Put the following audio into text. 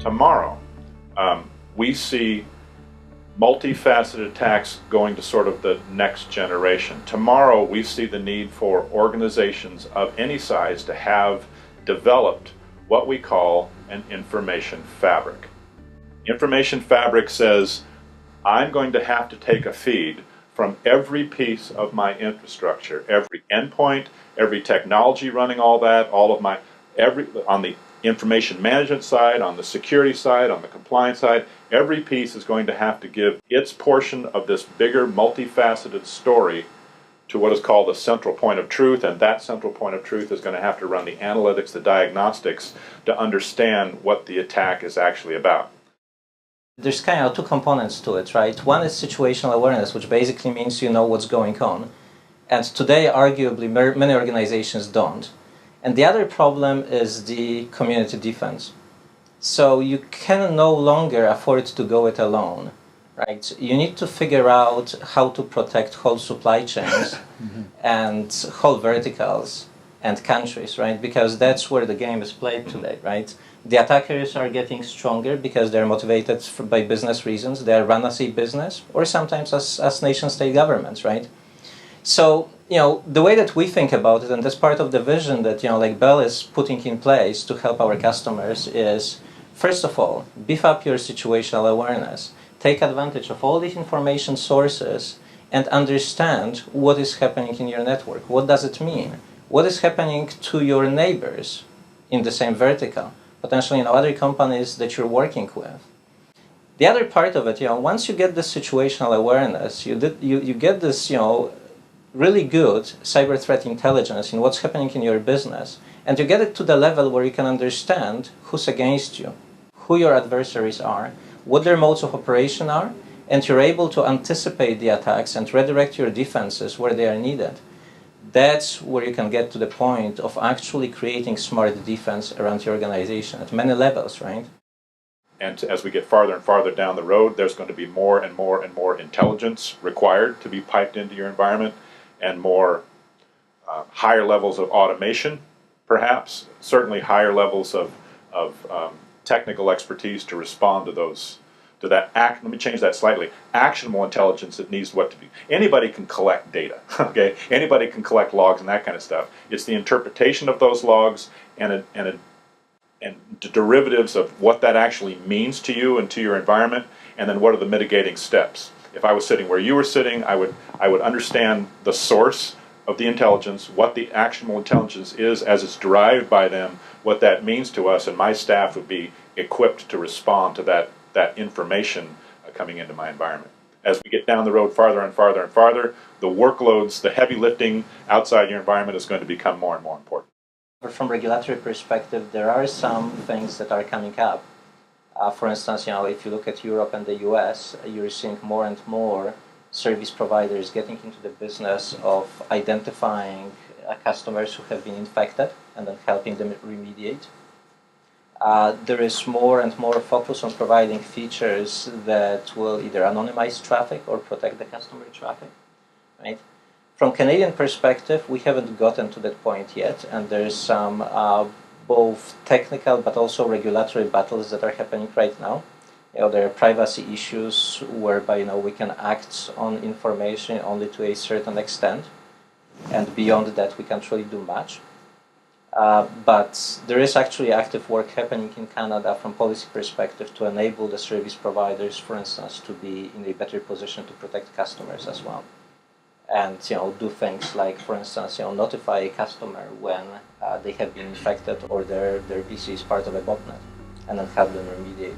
Tomorrow, we see multifaceted attacks going to sort of the next generation. Tomorrow, we see the need for organizations of any size to have developed what we call an information fabric. Information fabric says, I'm going to have to take a feed from every piece of my infrastructure, every endpoint, every technology running all that, on the information management side, on the security side, on the compliance side, every piece is going to have to give its portion of this bigger, multifaceted story to what is called a central point of truth, and that central point of truth is going to have to run the analytics, the diagnostics, to understand what the attack is actually about. There's kind of two components to it, right? One is situational awareness, which basically means you know what's going on. And today, arguably, many organizations don't. And the other problem is the community defense. So you can no longer afford to go it alone, right? You need to figure out how to protect whole supply chains and whole verticals and countries, right? Because that's where the game is played today, right? The attackers are getting stronger because they're motivated by business reasons. They are run as a business, or sometimes as nation-state governments, right? So, the way that we think about it, and that's part of the vision that, like Bell is putting in place to help our customers is, first of all, beef up your situational awareness. Take advantage of all these information sources and understand what is happening in your network. What does it mean? What is happening to your neighbors in the same vertical? Potentially, other companies that you're working with. The other part of it, once you get this situational awareness, you get this, really good cyber threat intelligence in what's happening in your business, and you get it to the level where you can understand who's against you, who your adversaries are, what their modes of operation are, and you're able to anticipate the attacks and redirect your defenses where they are needed. That's where you can get to the point of actually creating smart defense around your organization at many levels, right? And as we get farther and farther down the road, there's going to be more and more and more intelligence required to be piped into your environment, and more higher levels of automation, perhaps, certainly higher levels of technical expertise to respond to that. Let me change that slightly. Actionable intelligence that needs what to be. Anybody can collect data, okay? Anybody can collect logs and that kind of stuff. It's the interpretation of those logs and the derivatives of what that actually means to you and to your environment, and then what are the mitigating steps. If I was sitting where you were sitting, I would understand the source of the intelligence, what the actionable intelligence is as it's derived by them, what that means to us, and my staff would be equipped to respond to that information coming into my environment. As we get down the road farther and farther and farther, the workloads, the heavy lifting outside your environment is going to become more and more important. From a regulatory perspective, there are some things that are coming up. For instance, if you look at Europe and the US, you're seeing more and more service providers getting into the business of identifying customers who have been infected and then helping them remediate. There is more and more focus on providing features that will either anonymize traffic or protect the customer traffic, right? From Canadian perspective, we haven't gotten to that point yet, and there's some both technical but also regulatory battles that are happening right now. There are privacy issues whereby we can act on information only to a certain extent, and beyond that we can't really do much. But there is actually active work happening in Canada from policy perspective to enable the service providers, for instance, to be in a better position to protect customers as well. And do things like, for instance, notify a customer when they have been infected or their PC is part of a botnet, and then help them remediate.